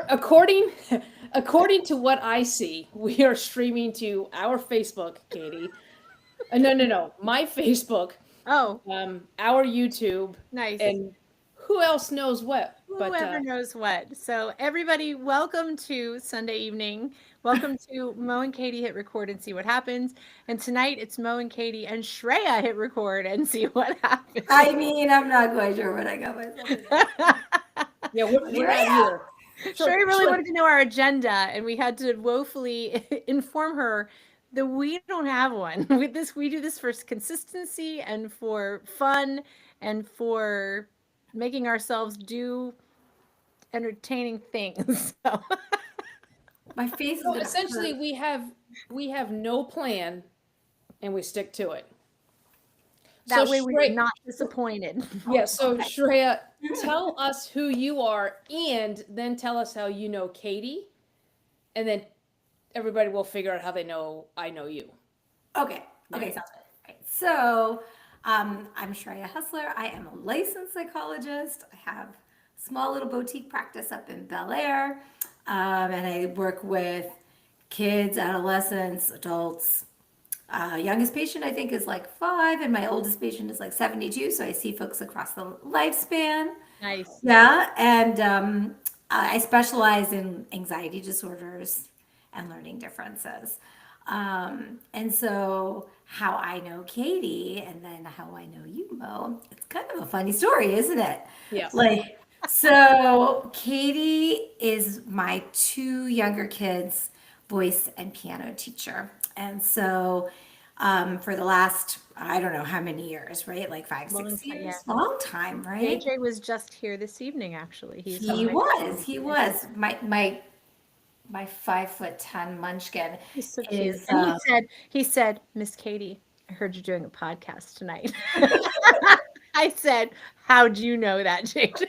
According according to what I see, we are streaming to our Facebook, Katie. No. My Facebook, Oh, our YouTube, nice. and who else knows what. But Whoever knows what. So, everybody, welcome to Sunday evening. Welcome to Mo and Katie hit record and see what happens. And tonight it's Mo and Katie and Shreya hit record and see what happens. I mean, I'm not quite sure what I got myself into. yeah, But we're here I not am. here. Sherry really wanted to know our agenda, and we had to woefully inform her that we don't have one. We do this for consistency and for fun and for making ourselves do entertaining things. So, My face is So gonna essentially, hurt. we have no plan, and we stick to it. So that way we are straight. not disappointed. Yeah, so Okay. Shreya, tell us who you are and then tell us how you know Katie, and then everybody will figure out how they know I know you. Okay. Okay, sounds good. Right. So, I'm Shreya Hessler. I am a licensed psychologist. I have a small little boutique practice up in Bel Air, and I work with kids, adolescents, adults. Youngest patient I think is like 5, and my oldest patient is like 72. So I see folks across the lifespan. Nice. Yeah, and I specialize in anxiety disorders and learning differences. And so, how I know Katie and then how I know you, Mo, it's kind of a funny story, isn't it? Yes. Like, so Katie is my 2 younger kids' voice and piano teacher. And so, for the last, I don't know how many years, right? Like five, Long six time, yeah. years, long time, right? JJ was just here this evening, actually. He's one of He my was. friends. He was. My 5'10" munchkin He's so cute. is And he said, Miss Katie, I heard you're doing a podcast tonight. I said, how'd you know that, JJ?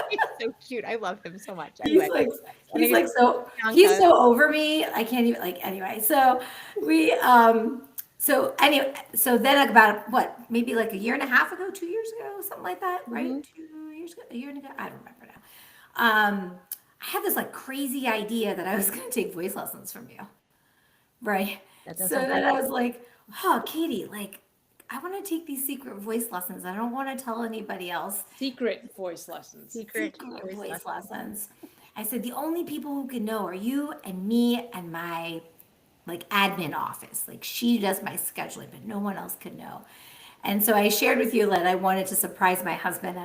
He's so cute. I love him so much. he's Anyway, like I think he's like it's so he's Bianca. so over me. I can't even like anyway. So we so anyway so then like about what maybe like a year and a half ago, 2 years ago, something like that, right? Mhm. 2 years ago, a year and a half. I don't remember now. I had this like crazy idea that I was going to take voice lessons from you. Right. That does So sound then I crazy. was like, oh, Katie, like, I want to take these secret voice lessons. I don't want to tell anybody else. Secret voice lessons. Secret Secret voice voice lesson. lessons. I said, the only people who can know are you and me and my like admin office. Like she does my scheduling, but no one else could know. And so I shared with you that I wanted to surprise my husband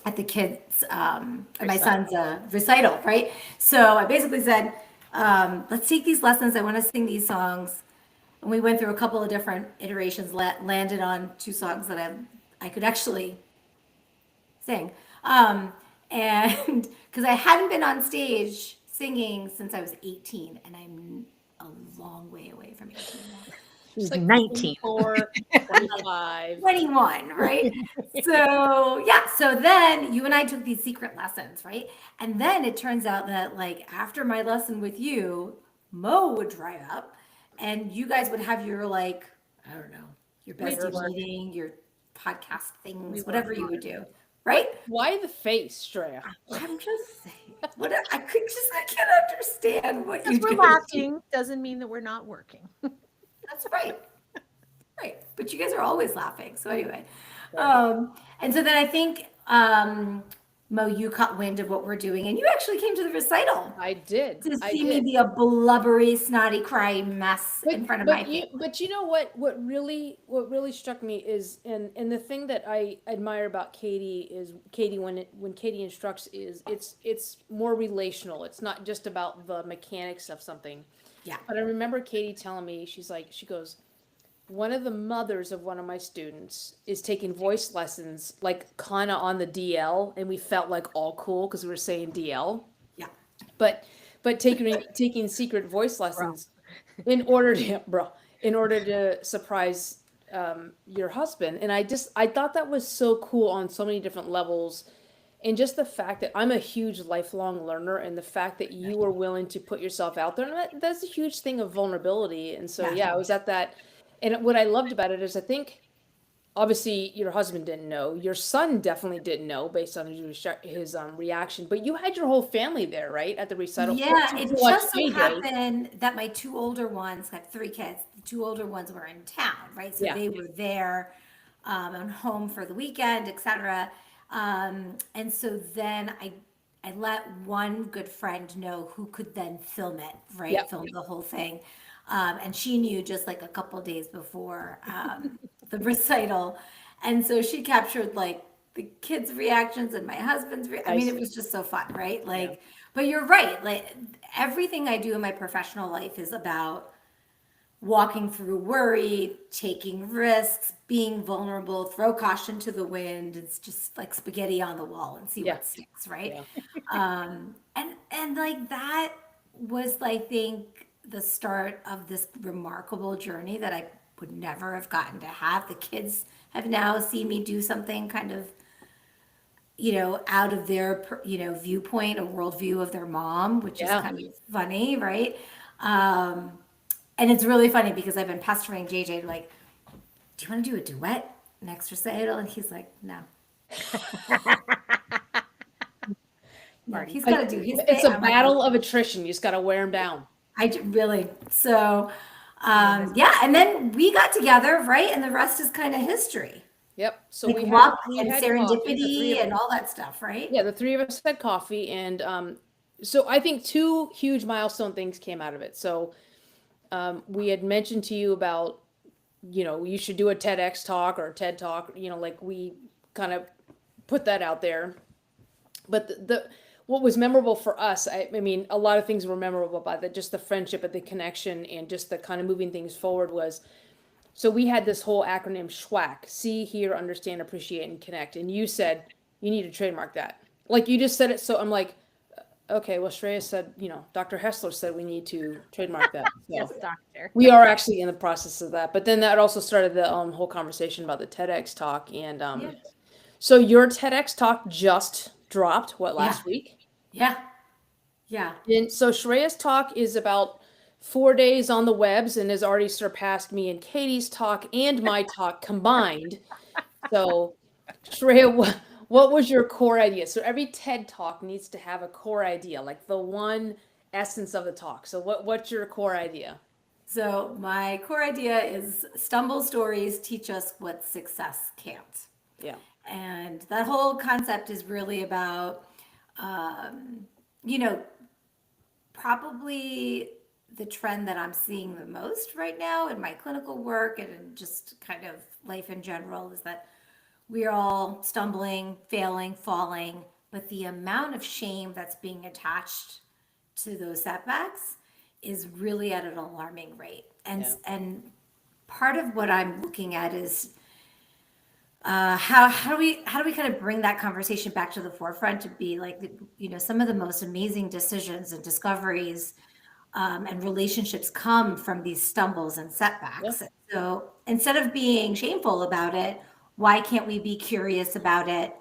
at the kids at my Recital. son's recital, right? So I basically said, let's take these lessons. I want to sing these songs. And we went through a couple of different iterations, landed on 2 songs that I could actually sing. And because I hadn't been on stage singing since I was 18, and I'm a long way away from 18 now. It's She's like 19. 24, 25. 21, right? So, yeah, so then you and I took these secret lessons, right? And then it turns out that, like, after my lesson with you, Mo would drive up and you guys would have your, like, I don't know, your We bestie were. meeting, your podcast We things, were. whatever you would do, right? Why the face, Shreya? I'm just saying, what I can't understand what Because you we're guys do. laughing doesn't mean that we're not working. That's right. Right. But you guys are always laughing. So anyway, Right. and so then I think Mo, you caught wind of what we're doing, and you actually came to the recital I did. to I see me did. be a blubbery, snotty, cry mess But in front of my but you family. but you know what really struck me is and the thing that I admire about Katie is Katie when Katie instructs is it's more relational. It's not just about the mechanics of something. Yeah. But I remember Katie telling me she goes, one of the mothers of one of my students is taking voice lessons like kind of on the DL, and we felt like all cool because we were saying DL, Yeah. but taking secret voice Bro. lessons in order to bro in order to surprise your husband. And I thought that was so cool on so many different levels. And just the fact that I'm a huge lifelong learner, and the fact that you were willing to put yourself out there, and that's a huge thing of vulnerability. And so Yeah. yeah, I was at that. And what I loved about it is I think obviously your husband didn't know, your son definitely didn't know based on his reaction, but you had your whole family there, right, at the recital Yeah, to it watch just so JJ. happened that my two older ones, I have three kids, the two older ones were in town, right? So Yeah, they were there and home for the weekend, etc. And so then I let one good friend know who could then film it, yeah, right? Film the whole thing. And she knew just like a couple days before the recital. And so she captured like the kids' reactions and my husband's I mean, it nice. was just so fun, right? Yeah, Like, but you're right. Like everything I do in my professional life is about walking through worry, taking risks, being vulnerable, throw caution to the wind. It's just like spaghetti on the wall and see yeah, what sticks, right? yeah, And like that was, I think, the start of this remarkable journey that I would never have gotten to have. The kids have now seen me do something kind of, out of their, viewpoint or worldview of their mom, which is yeah. kind of funny, right? Um, and it's really funny because I've been pestering JJ, like, do you want to do a duet next recital? And he's like, no, no, Party. he's got to do his It's thing. a I'm like, battle of attrition. You just got to wear them down. really. So, Love it. yeah. And then we got together, right? And the rest is kind of history. Yep. So Like we had luck we and had coffee. The three serendipity of and all that stuff, right? Yeah, the three of us had coffee, and so I think two huge milestone things came out of it. So we had mentioned to you about, you should do a TEDx talk or a TED talk. Like we kind of put that out there. But the what was memorable for us, I mean, a lot of things were memorable about that. Just the friendship and the connection, and just the kind of moving things forward was. So we had this whole acronym SHWAC: see, hear, understand, appreciate, and connect. And you said you need to trademark that. Like you just said it. So I'm like, okay, well, Shreya said, Dr. Hessler said we need to trademark that. Yes, So doctor. we are actually in the process of that. But then that also started the whole conversation about the TEDx talk. And Yeah. so your TEDx talk just dropped, what, Yeah. last week? Yeah. Yeah. And so Shreya's talk is about 4 days on the webs and has already surpassed me and Katie's talk and my talk combined. So, Shreya, what was your core idea? So every TED talk needs to have a core idea, like the one essence of the talk. So what's your core idea? So my core idea is stumble stories teach us what success can't. Yeah. And that whole concept is really about, um, you know, probably the trend that I'm seeing the most right now in my clinical work and in just kind of life in general is that we're all stumbling, failing, falling, but the amount of shame that's being attached to those setbacks is really at an alarming rate. And Yeah. and part of what I'm looking at is how do we kind of bring that conversation back to the forefront to be like, some of the most amazing decisions and discoveries and relationships come from these stumbles and Yeah. setbacks. So instead of being shameful about it, why can't we be curious about it?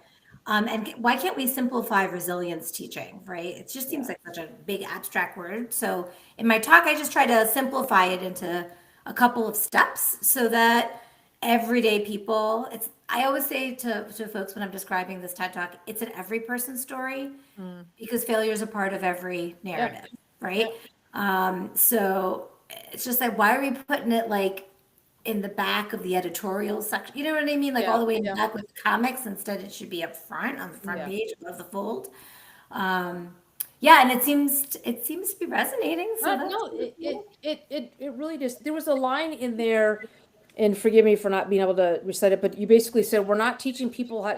And why can't we simplify resilience teaching, right? It just seems Yeah. like such a big abstract word. So in my talk, I just try to simplify it into a couple of steps so that everyday people, I always say to folks when I'm describing this TED talk, it's an every person story Mm. because failure is a part of every Yeah. narrative, Yeah. right? So it's just like, why are we putting it like in the back of the editorial section? You know what I mean? Like all Yeah. the way in the Yeah. back with comics. Instead, it should be up front on the front Yeah. page above the fold. Um, yeah, and it seems to be resonating. So that's No, really cool. it really just, there was a line in there, and forgive me for not being able to recite it, but you basically said we're not teaching people how.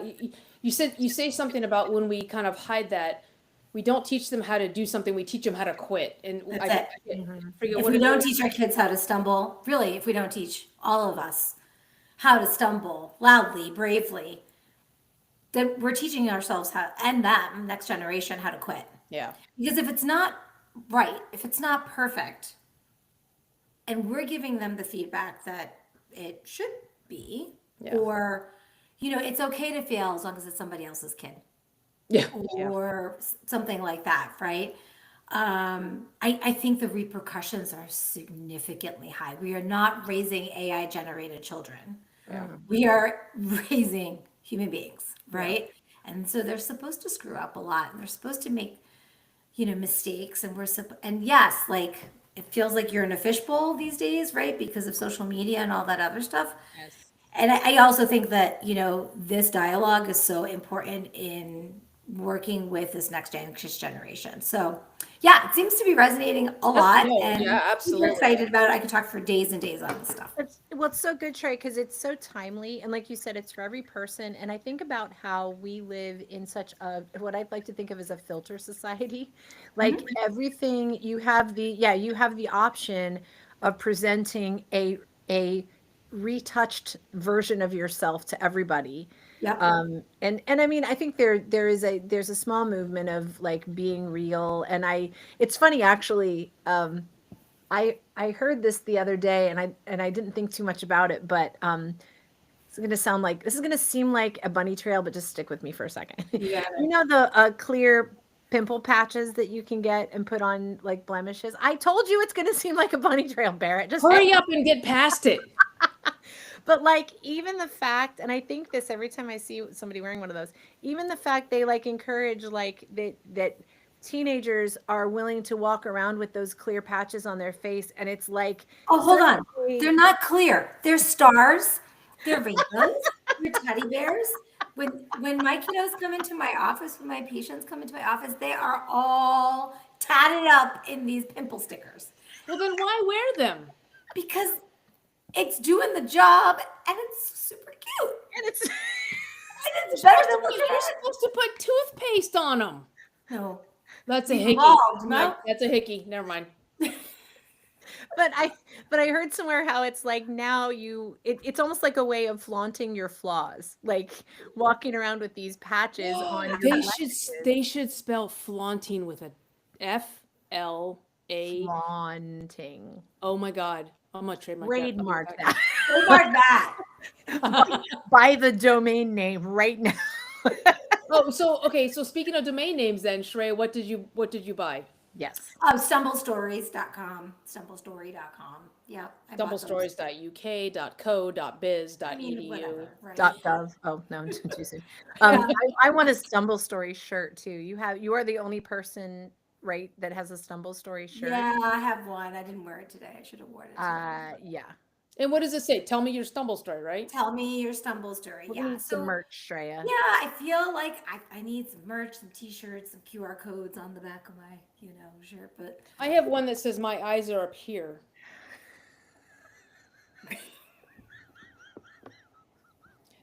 You say something about when we kind of hide that, we don't teach them how to do something, we teach them how to quit. And That's it. I Mhm. forget If what we it don't was. teach our kids how to stumble, really, if we don't teach all of us how to stumble loudly, bravely, then we're teaching ourselves how, and them, next generation, how to quit. Yeah. Because if it's not right, if it's not perfect, and we're giving them the feedback that it should be, Yeah. or, it's okay to fail as long as it's somebody else's kid, Yeah. Yeah. or something like that, right? I think the repercussions are significantly high. We are not raising AI generated children. We are raising human beings, right? And so they're supposed to screw up a lot, and they're supposed to make, mistakes, and and yes, like it feels like you're in a fishbowl these days, right? Because of social media and all that other stuff. Yes. And I also think that, this dialogue is so important in working with this next generation. So yeah, it seems to be resonating a lot, No, and yeah, I'm super absolutely. excited about it. I could talk for days and days on this stuff. It's so good, Trey, because it's so timely. And like you said, it's for every person. And I think about how we live in such a, what I'd like to think of as a filter society. Like everything you have the option of presenting a retouched version of yourself to everybody. Yep. And I mean, I think there's a small movement of like being real. And it's funny actually, I heard this the other day, and I didn't think too much about it, but this is gonna seem like a bunny trail, but just stick with me for a second. Yeah. You know the clear pimple patches that you can get and put on like blemishes. I told you it's gonna seem like a bunny trail, Barrett. Just Hurry up and get past it. But like even the fact, and I think this every time I see somebody wearing one of those, even the fact they like encourage like that teenagers are willing to walk around with those clear patches on their face, and it's like, Oh, hold on. They're not clear. They're stars. They're rainbows. They're teddy bears. When my kiddos come into my office, when my patients come into my office, they are all tatted up in these pimple stickers Well, then why wear them? because it's doing the job and it's super cute. and it's And it's better than what You're supposed to put toothpaste on them. No. That's a We've hickey. evolved, no? That's a hickey. Never mind. but I heard somewhere how it's like now it's almost like a way of flaunting your flaws, like walking around with these patches on your They should spell flaunting with a FLA. flaunting. Oh my God. I'm gonna trademark Trademark that. Trademark that. Buy the domain name right now. Oh, so okay. So speaking of domain names, then Shreya, what did you buy? Yes. Stumblestories.com, stumblestory.com. Yeah. I bought those. Stumblestories.uk, .co, .biz, I mean, .edu. whatever, right? .gov. Oh no, too soon. I want a Stumble Story shirt too. You are the only person, right, that has a Stumble Story shirt. Yeah, I have one. I didn't wear it today. I should have worn it today. Yeah. And what does it say? Tell me your stumble story, right? Tell me your stumble story. We Yeah. need some merch, Shreya. Yeah, I feel like I need some merch, some t-shirts, some QR codes on the back of my, shirt. But I have one that says my eyes are up here.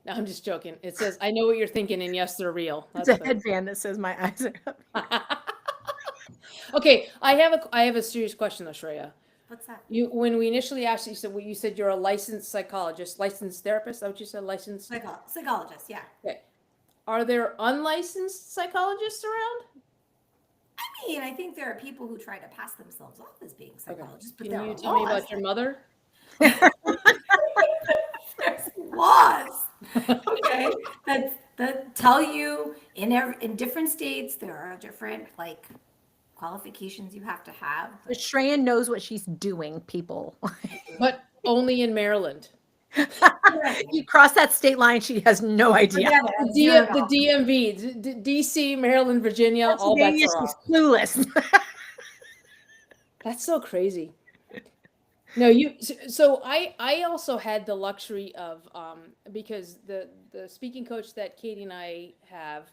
No, I'm just joking. It says, I know what you're thinking, and yes, they're real. It's a headband that says my eyes are up. Okay, I have a serious question though, Shreya. what's that? When we initially asked you said you're a licensed psychologist, licensed therapist. Is that what you said? Licensed. Psychologist, yeah. Okay. Are there unlicensed psychologists around? I mean, I think there are people who try to pass themselves off as being psychologists, but Can there you are tell me laws. about your mother? There's laws, okay, that tell you in different states there are different like qualifications you have to have. But Shreya knows what she's doing, people. But only in Maryland. You cross that state line, she has no idea. The DMV, DC, Maryland, Virginia, all bets are off. She's clueless. That's so crazy. No, so I also had the luxury of because the speaking coach that Katy and I have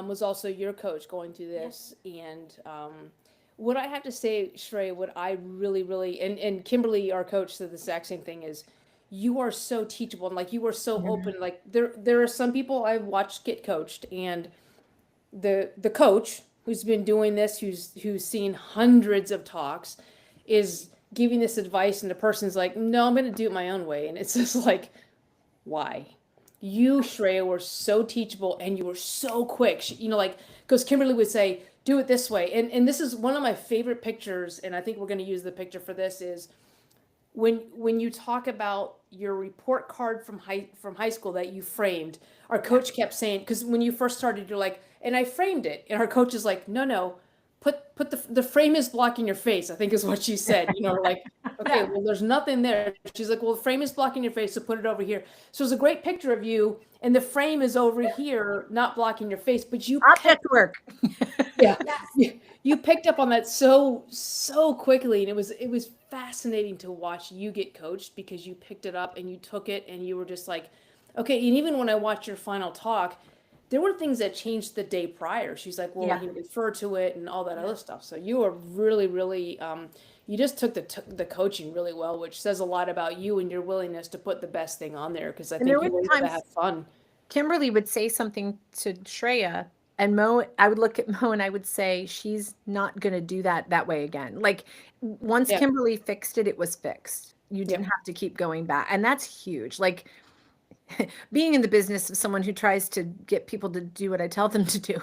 was also your coach going through this. And what I have to say, Shreya, what I really and Kimberly, our coach, said the exact same thing, is you are so teachable and like you are so open. Like there are some people I've watched get coached, and the coach who's been doing this, who's seen hundreds of talks, is giving this advice, and the person's like, no, I'm going to do it my own way. And it's just like, why? You, Shreya, were so teachable, and you were so quick. Like, because Kimberly would say, do it this way. And this is one of my favorite pictures, and I think we're going to use the picture for this, is when you talk about your report card from high school that you framed. Our coach kept saying, because when you first started, you're like, and I framed it. And our coach is like, no, put the frame is blocking your face, I think is what she said. Like, okay, Yeah. well, there's nothing there. She's like, well, the frame is blocking your face, so put it over here. So it's a great picture of you, and the frame is over here, not blocking your face, but you Object work. yeah. Yes. You picked up on that so quickly, and it was fascinating to watch you get coached because you picked it up and you took it and you were just like, okay. And even when I watched your final talk, there were things that changed the day prior. She's like, well, Yeah. he referred to it and all that Yeah. other stuff. So you were really, really, you just took the coaching really well, which says a lot about you and your willingness to put the best thing on there because I And there think were you were able to times have fun. Kimberly would say something to Shreya, and I would look at Mo and I would say, she's not going to do that way again. Like, once Yeah. Kimberly fixed it, it was fixed. You didn't Yep. have to keep going back. And that's huge. Like, being in the business of someone who tries to get people to do what I tell them to do.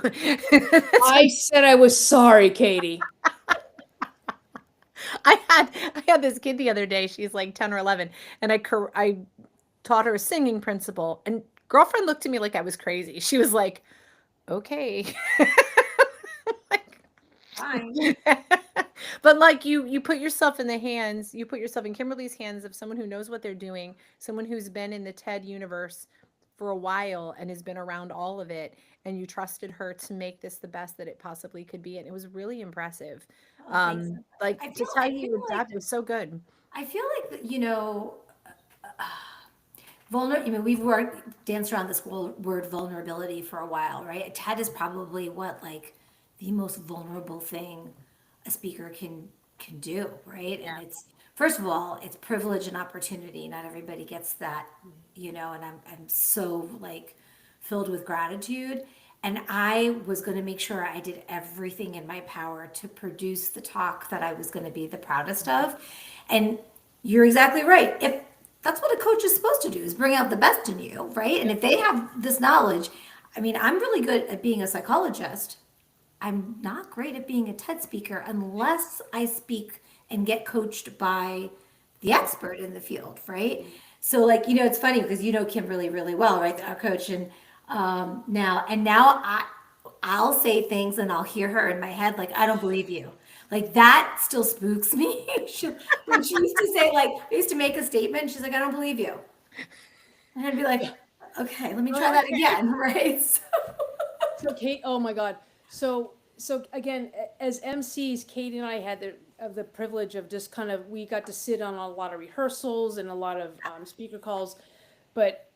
I said I was sorry, Katy. I had this kid the other day. She's like 10 or 11, and I taught her a singing principle, and girlfriend looked at me like I was crazy. She was like, "Okay." Like, Fine. but like, you put yourself in the hands, you put yourself in Kimberly's hands of someone who knows what they're doing, someone who's been in the TED universe for a while and has been around all of it, and you trusted her to make this the best that it possibly could be, and it was really impressive. Oh, thanks. Like, I to feel tell I you feel like adapt was so good. I feel like we've danced around this word vulnerability for a while, right? TED is probably what like the most vulnerable thing a speaker can do, right? Yeah. And it's first of all, it's privilege and opportunity. Not everybody gets that, and I'm so like filled with gratitude. And I was going to make sure I did everything in my power to produce the talk that I was going to be the proudest of. And you're exactly right. If that's what a coach is supposed to do is bring out the best in you, right? And if they have this knowledge, I mean, I'm really good at being a psychologist. I'm not great at being a TED speaker unless I speak and get coached by the expert in the field, right? So, like, it's funny because Kimberly really well, right? Our coach, and now I'll say things and I'll hear her in my head, like, I don't believe you. Like, that still spooks me. When she used to say, like, I used to make a statement, she's like, I don't believe you. And I'd be like, okay, let me try that again, right? So Kate, oh my God. So again, as MCs, Katie and I had the privilege of just kind of, we got to sit on a lot of rehearsals and a lot of speaker calls, but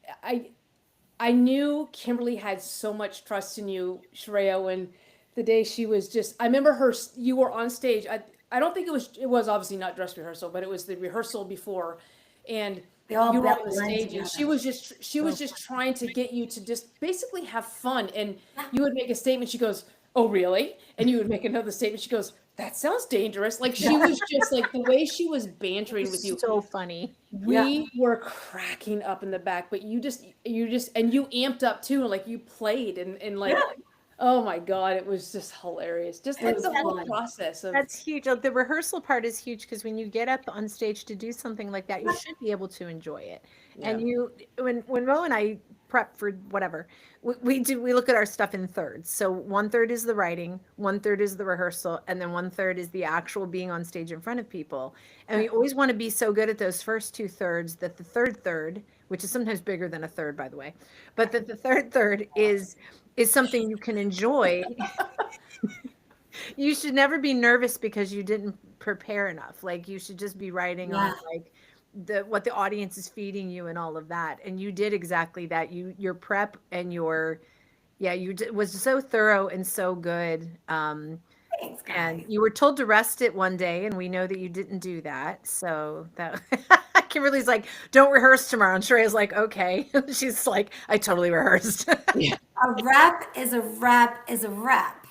I knew Kimberly had so much trust in you, Shreya, when the day she was just, I remember you were on stage. I don't think it was obviously not dress rehearsal, but it was the rehearsal before. And They all you were on the blend stage and together. she was just trying to get you to just basically have fun. And you would make a statement. She goes, oh, really? And you would make another statement. She goes, that sounds dangerous. Like she was just like the way she was bantering with you. So funny. We were cracking up in the back, but you just, and you amped up too. Like you played and like, oh my God, it was just hilarious. Just like the whole process of. That's huge. The rehearsal part is huge because when you get up on stage to do something like that, you should be able to enjoy it. And when Mo and I prep for whatever, we look at our stuff in thirds. So 1/3 is the writing, 1/3 is the rehearsal, and then 1/3 is the actual being on stage in front of people. And we always want to be so good at those first 2/3 that the third, which is sometimes bigger than a third, by the way, but that the third is something you can enjoy. You should never be nervous because you didn't prepare enough. Like, you should just be writing on like what the audience is feeding you and all of that. And you did exactly that. Your prep and was so thorough and so good. Thanks, And guys. you were told to rest it one day, and we know that you didn't do that. So that Kimberly's like, don't rehearse tomorrow. And Shreya's like, okay. She's like, I totally rehearsed. A rep is a rep is a rep.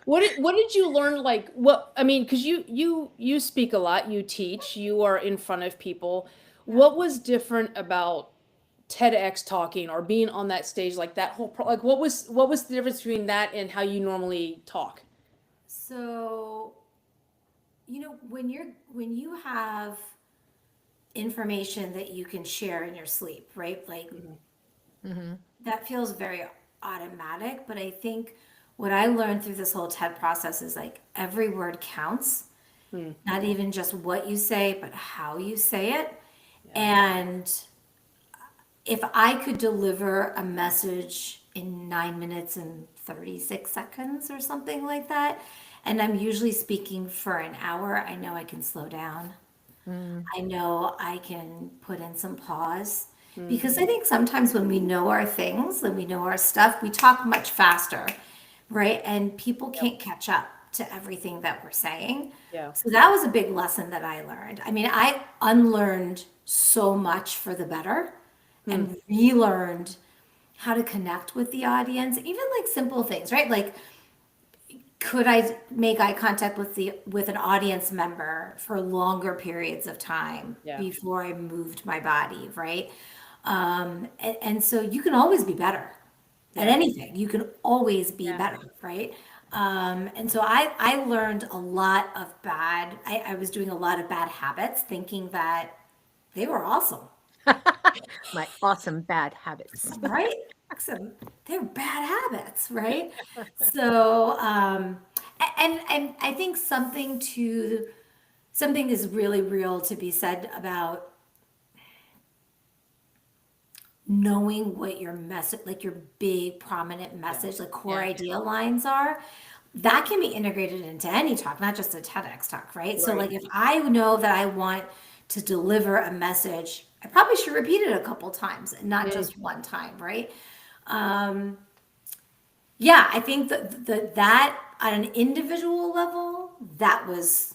What did you learn? Like what, I mean, because you speak a lot, you teach, you are in front of people. What was different about TEDx talking or being on that stage, like that whole like what was the difference between that and how you normally talk? So, when you have information that you can share in your sleep, right? Like that feels very automatic, but I think what I learned through this whole TED process is like every word counts, Hmm. not even just what you say, but how you say it. Yeah. And if I could deliver a message in 9 minutes and 36 seconds or something like that, and I'm usually speaking for an hour, I know I can slow down. Mm, I know I can put in some pause Mm. because I think sometimes when we know our things, when we know our stuff, we talk much faster, right? And people Yep. can't catch up to everything that we're saying. Yeah. So that was a big lesson that I learned. I mean, I unlearned so much for the better Hmm. and relearned how to connect with the audience, even like simple things, right? Like, could I make eye contact with an audience member for longer periods of time Yeah. before I moved my body, right? And so you can always be better at Yeah. anything. You can always be yeah. better, right? And so I learned a lot of I was doing a lot of bad habits thinking that they were awesome. My awesome bad habits. Right? Some they're bad habits, right? So, and I think something is really real to be said about knowing what your message, like your big prominent Yeah. message, like core Yeah. idea lines are. That can be integrated into any talk, not just a TEDx talk, right? So, Right. like, if I know that I want to deliver a message, I probably should repeat it a couple times and not Mm. just one time, right? Um, Yeah, I think that on an individual level, that was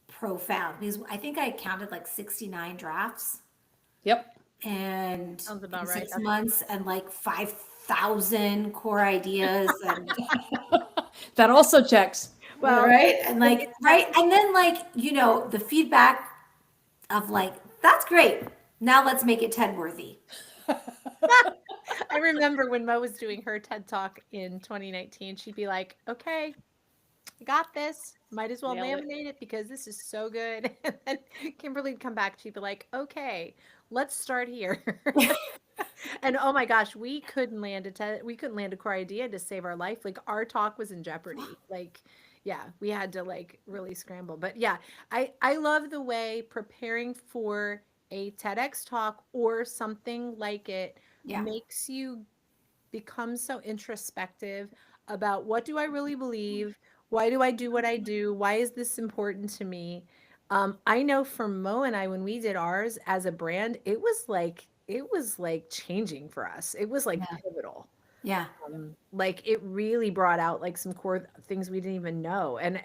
profound because I think I counted like 69 drafts Yep. and Sounds in about right. 6 months and like 5,000 core ideas and That also checks. Well, right and it, like it's right and then like the feedback of like that's great. Now let's make it TED worthy. I remember when Mo was doing her TED Talk in 2019, she'd be like, okay, I got this. Might as well Nailed it. laminate it because this is so good. And then Kimberly'd come back. She'd be like, okay, let's start here. And oh my gosh, we couldn't land a core idea to save our life. Like our talk was in jeopardy. Like, yeah, we had to like really scramble. But yeah, I love the way preparing for a TEDx talk or something like it Yeah. makes you become so introspective about what do I really believe? Why do I do what I do? Why is this important to me? I know for Mo and I, when we did ours as a brand, it was like changing for us. It was like Yeah. pivotal. Yeah. Like it really brought out like some core things we didn't even know. And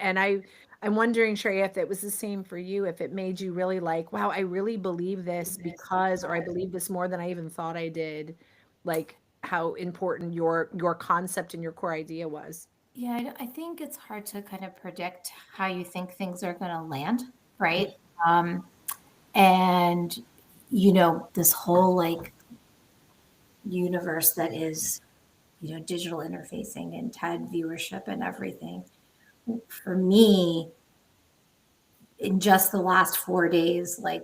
I'm wondering, Shreya, if it was the same for you, if it made you really like, wow, I really believe this This because, or I because believe this more than I even thought I did. Like how important your concept and your core idea was. Yeah, I think it's hard to kind of predict how you think things are going to land, right? Um, and this whole like universe that is digital interfacing and TED viewership and everything. For me, in just the last 4 days, like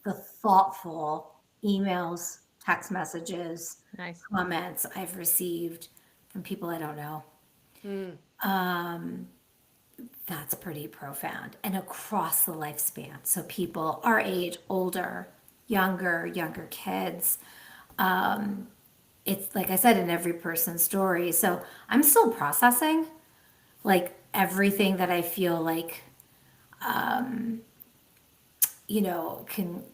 the thoughtful emails, text messages, Nice. comments I've received from people I don't know, Mm. that's pretty profound and across the lifespan. So people our age, older, younger kids. It's like I said in every person's story. So I'm still processing like everything that I feel like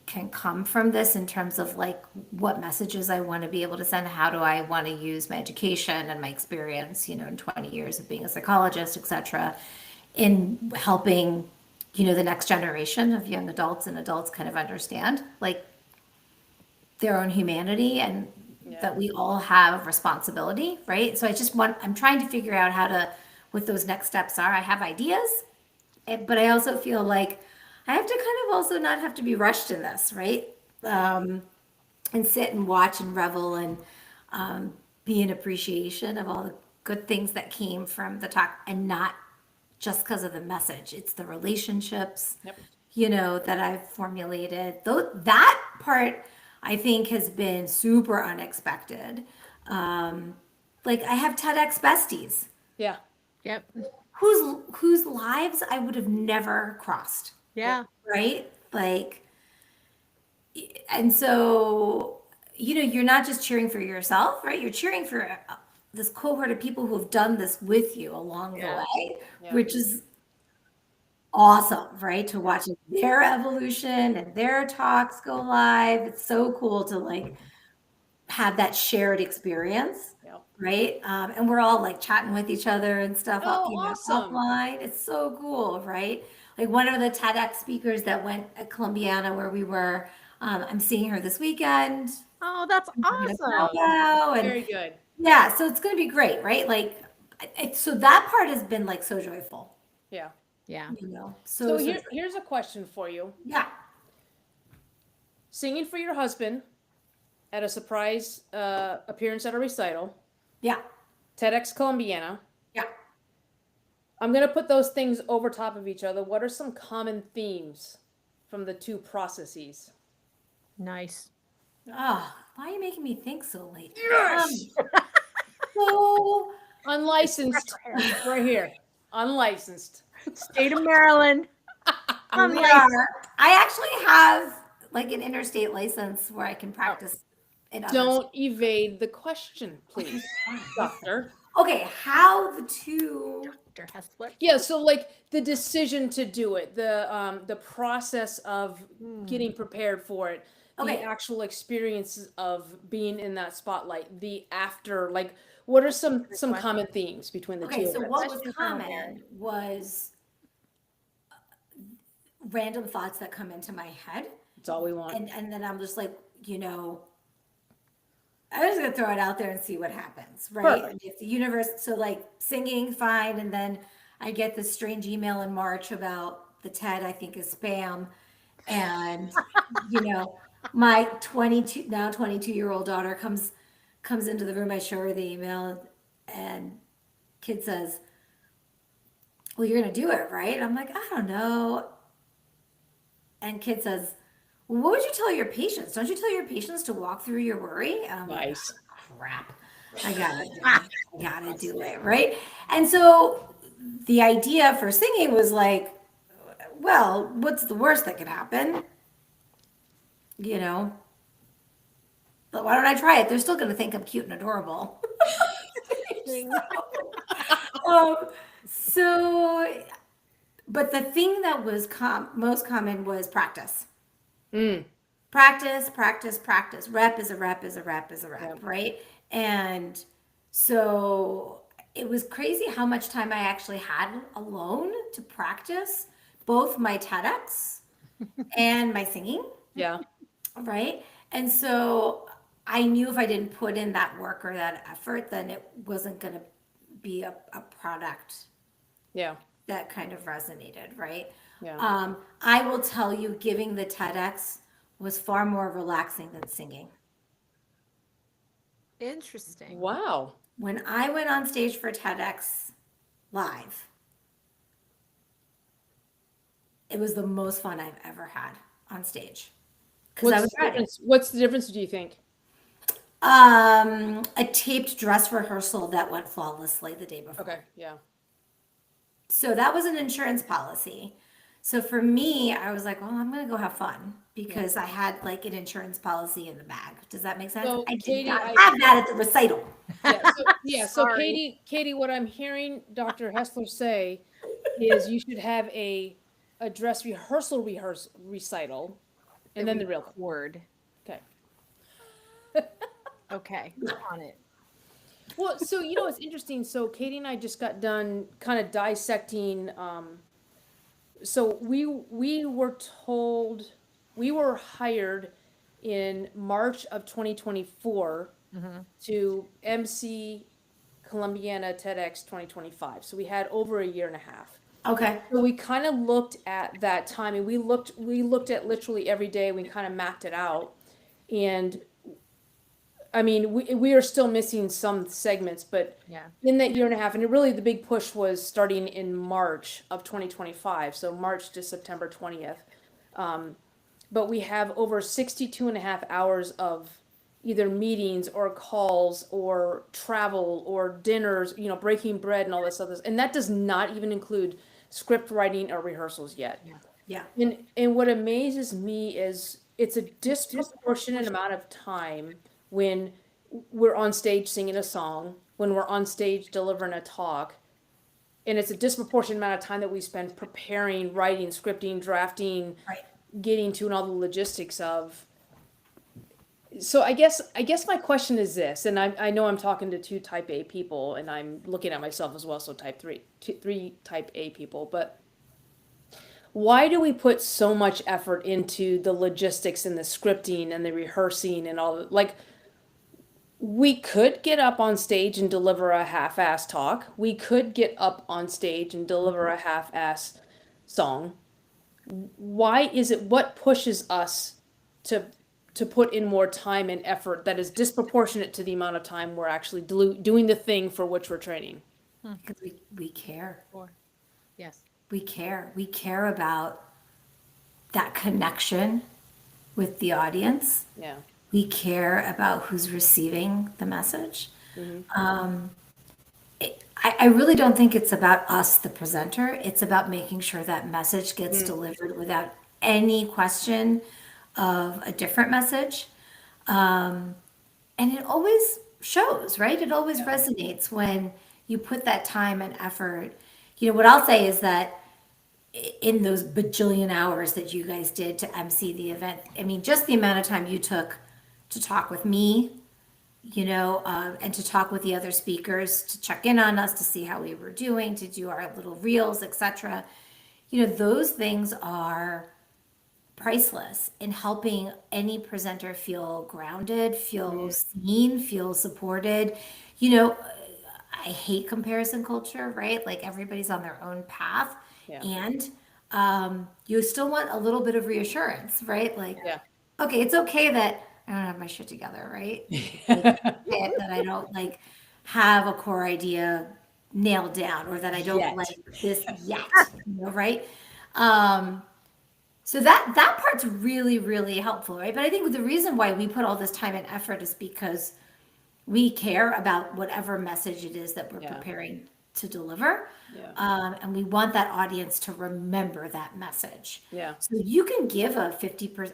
can come from this in terms of like what messages I want to be able to send, how do I want to use my education and my experience, in 20 years of being a psychologist, etc., in helping, the next generation of young adults and adults kind of understand like their own humanity and Yeah. that we all have responsibility, right? So I'm trying to figure out how to, what those next steps are. I have ideas, but I also feel like I have to kind of also not have to be rushed in this, right? And sit and watch and revel and be in appreciation of all the good things that came from the talk and not just because of the message. It's the relationships, Yep. that I've formulated. Though that part I think has been super unexpected. Like I have TEDx besties Yeah. Yep. whose lives I would have never crossed, Yeah. right? Like, and so, you're not just cheering for yourself, right? You're cheering for this cohort of people who have done this with you along the Yeah. way, Yeah. which is awesome, right? To watch their evolution and their talks go live. It's so cool to like have that shared experience, Yeah. right? And we're all like chatting with each other and stuff Oh, awesome. offline. It's so cool, right? Like one of the TEDx speakers that went at Columbiana where we were, I'm seeing her this weekend. Oh, that's awesome. And Very good. yeah, so it's going to be great, right? Like, so that part has been like so joyful, Yeah. Yeah. So here's a question for you. yeah. Singing for your husband at a surprise appearance at a recital, Yeah. TEDx Columbiana. Yeah. I'm going to put those things over top of each other. What are some common themes from the two processes? Nice. Oh, why are you making me think so late? Yes! So Unlicensed. Right here. Unlicensed. State of Maryland. we are. I actually have like an interstate license where I can practice in others. Don't evade the question, please, doctor. Okay, how the two. Dr. Hessler. Yeah, so like the decision to do it, the process of getting prepared for it, Okay. the actual experiences of being in that spotlight, the after, like what are some common themes between the two Okay, of so us? what was common was random thoughts that come into my head. That's all we want. And then I'm just like, I'm just gonna throw it out there and see what happens, right? Perfect. And if the universe, so like singing, fine, and then I get this strange email in March about the TED I think is spam, and my 22-year-old daughter comes into the room. I show her the email, and kid says, "Well, you're gonna do it, right?" I'm like, "I don't know," and kid says, well, what would you tell your patients? Don't you tell your patients to walk through your worry? Nice. Crap. I gotta do it, right? And so the idea for singing was like, well, what's the worst that could happen? But why don't I try it? They're still gonna think I'm cute and adorable. So, but the thing that was most common was practice. Practice, practice, practice. Rep is a rep is a rep is a rep, Yeah. right? And so it was crazy how much time I actually had alone to practice both my TEDx and my singing, Yeah. right? And so I knew if I didn't put in that work or that effort, then it wasn't going to be a product Yeah. that kind of resonated, right? Yeah. I will tell you, giving the TEDx was far more relaxing than singing. Interesting. Wow. When I went on stage for TEDx live, it was the most fun I've ever had on stage. Because I was ready. What's the difference, do you think? A taped dress rehearsal that went flawlessly the day before. Okay. Yeah. So that was an insurance policy. So for me, I was like, well, I'm going to go have fun because I had like an insurance policy in the bag. Does that make sense? So, I did Katy, not have that at the recital. So Katy, what I'm hearing Dr. Hessler say is you should have a dress recital, and then the real word. Okay. Okay, on it. Well, so it's interesting. So Katy and I just got done kind of dissecting. So we were told we were hired in March of 2024 to MC Columbiana TEDx 2025. So we had over a year and a half. Okay. So we kind of looked at that time, and we looked at literally every day. We kind of mapped it out, and I mean, we are still missing some segments, but in that year and a half, and really the big push was starting in March of 2025, so March to September 20th. But we have over 62 and a half hours of either meetings or calls or travel or dinners, you know, breaking bread and all this other, and that does not even include script writing or rehearsals yet. Yeah. And what amazes me is it's a disproportionate amount of time when we're on stage singing a song, when we're on stage delivering a talk, and it's a disproportionate amount of time that we spend preparing, writing, scripting, drafting, Right. getting to and all the logistics of. So I guess my question is this, and I know I'm talking to two type A people, and I'm looking at myself as well, so three type A people, but why do we put so much effort into the logistics and the scripting and the rehearsing and all like we could get up on stage and deliver a half-ass talk. We could get up on stage and deliver a half-ass song. Why is it what pushes us to to put in more time and effort that is disproportionate to the amount of time we're actually doing the thing for which we're training? Because we care. Or, yes. We care. We care about that connection with the audience. Yeah. We care about who's receiving the message. I really don't think it's about us, the presenter. It's about making sure that message gets delivered without any question of a different message. And it always shows, right? It always resonates when you put that time and effort. You know, what I'll say is that in those bajillion hours that you guys did to MC the event, I mean, just the amount of time you took to talk with me, you know, and to talk with the other speakers, to check in on us, to see how we were doing, to do our little reels, etc. You know, those things are priceless in helping any presenter feel grounded, feel seen, feel supported. You know, I hate comparison culture, right? Like everybody's on their own path. Yeah. And you still want a little bit of reassurance, right? Like, Yeah. okay, it's okay that I don't have my shit together, right? Like, that I don't like have a core idea nailed down or that I don't Yet. like this yet, you know, right? So that part's really, really helpful, right? But I think the reason why we put all this time and effort is because we care about whatever message it is that we're Yeah. preparing to deliver. Yeah. And we want that audience to remember that message. Yeah. So you can give a 50%,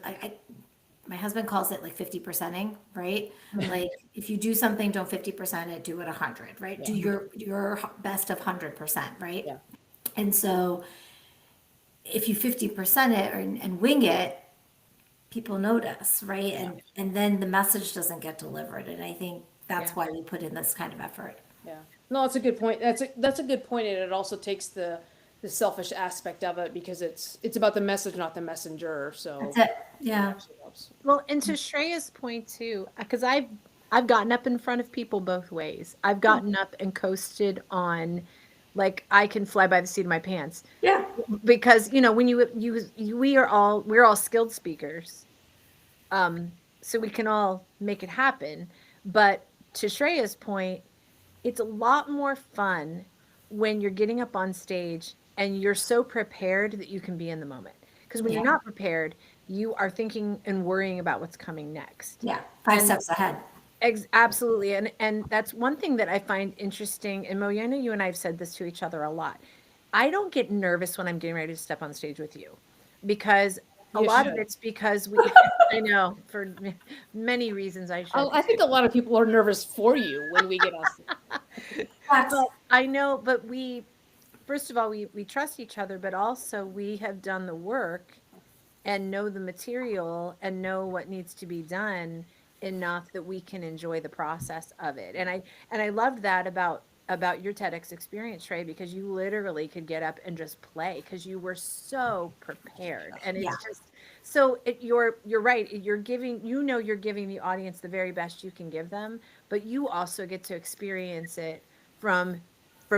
my husband calls it like 50%ing, right? Like if you do something, don't 50% it, do it 100, right? Do your best of 100%, right? Yeah. And so if you 50% it and wing it, people notice, right? And then the message doesn't get delivered. And I think that's Yeah. why we put in this kind of effort. Yeah. No, that's a good point. That's a good point, and it also takes the selfish aspect of it because it's about the message, not the messenger. So That's it. Yeah. actually helps. Well, and to Shreya's point too, because I've gotten up in front of people both ways. I've gotten up and coasted on, like I can fly by the seat of my pants Yeah. because you know when we're all skilled speakers, so we can all make it happen. But to Shreya's point, it's a lot more fun when you're getting up on stage and you're so prepared that you can be in the moment. Because when you're not prepared, you are thinking and worrying about what's coming next. Yeah. Five And- steps ahead. Absolutely. And that's one thing that I find interesting. And Mo, I know you and I have said this to each other a lot. I don't get nervous when I'm getting ready to step on stage with you because a You lot of should. it's because we, I know for many reasons I should. I think a lot of people are nervous for you when we get on stage. But I know, but first of all, we trust each other, but also we have done the work and know the material and know what needs to be done enough that we can enjoy the process of it. And I loved that about your TEDx experience, Trey, because you literally could get up and just play because you were so prepared. And it's just so you're right. You're giving the audience the very best you can give them, but you also get to experience it from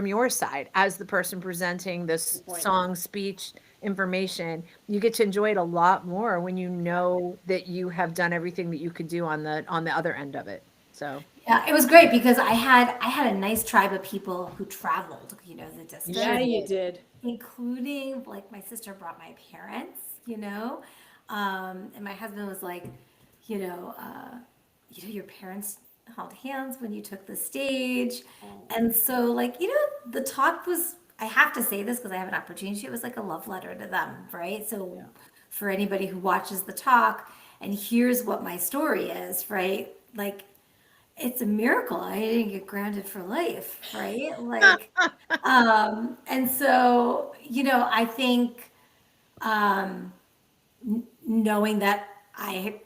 your side as the person presenting this song, speech, information. You get to enjoy it a lot more when you know that you have done everything that you could do on the other end of it. So Yeah, it was great because I had a nice tribe of people who traveled, you know, the distance. Yeah, you did. Including like my sister brought my parents, you know, and my husband was like, you know, your parents held hands when you took the stage. And so, like, the talk was, I have to say this because I have an opportunity, it was like a love letter to them, right? So, for anybody who watches the talk and hears what my story is, right? Like, it's a miracle I didn't get grounded for life, right? Like, and so, I think knowing that I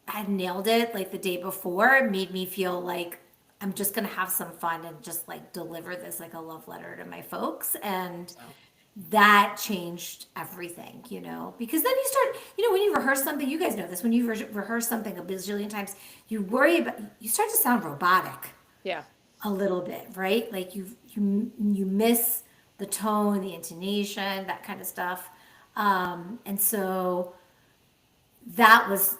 had nailed it like the day before made me feel like I'm just gonna have some fun and just like deliver this like a love letter to my folks. And that changed everything, because then you start, when you rehearse something, you guys know this, when you rehearse something a bazillion times, you start to sound robotic Yeah. a little bit, right? Like you miss the tone, the intonation, that kind of stuff. And so that was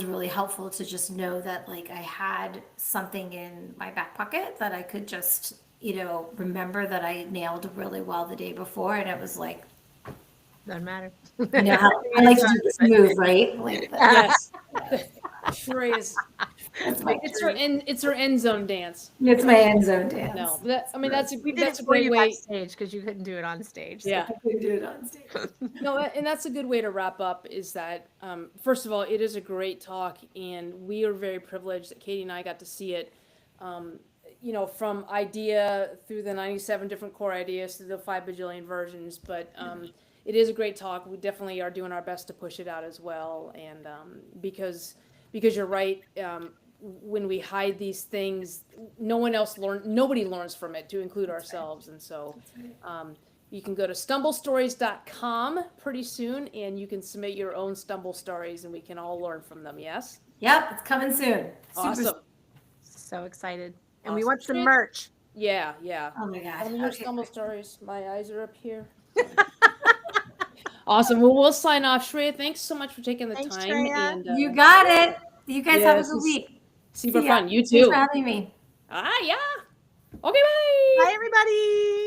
really helpful to just know that like I had something in my back pocket that I could just, remember that I nailed really well the day before. And it was like, Doesn't matter. how I like to do this move, right? Like Yes. Shreya's, that's my it's her end zone dance. it's my end zone dance. No, that's We did that's it a for great you way. backstage because you couldn't do it on stage. So. Yeah. I couldn't do it on stage. No, and that's a good way to wrap up is that, first of all, it is a great talk, and we are very privileged that Katie and I got to see it, from idea through the 97 different core ideas to the 5 bajillion versions. But it is a great talk. We definitely are doing our best to push it out as well. And because you're right, when we hide these things, nobody learns from it, to include ourselves. And so you can go to stumblestories.com pretty soon, and you can submit your own stumble stories, and we can all learn from them. Yes? Yep, it's coming soon. Awesome. So excited. And we Awesome. want some merch. Yeah. Oh my God. Tell me your Okay. stumble stories. My eyes are up here. Awesome. Well, we'll sign off. Shreya, thanks so much for taking the Thanks, time. Shreya. And You got it. You guys have a good week. Super See ya. fun. You Thanks too. for having me. Yeah. Okay, bye. Bye, everybody.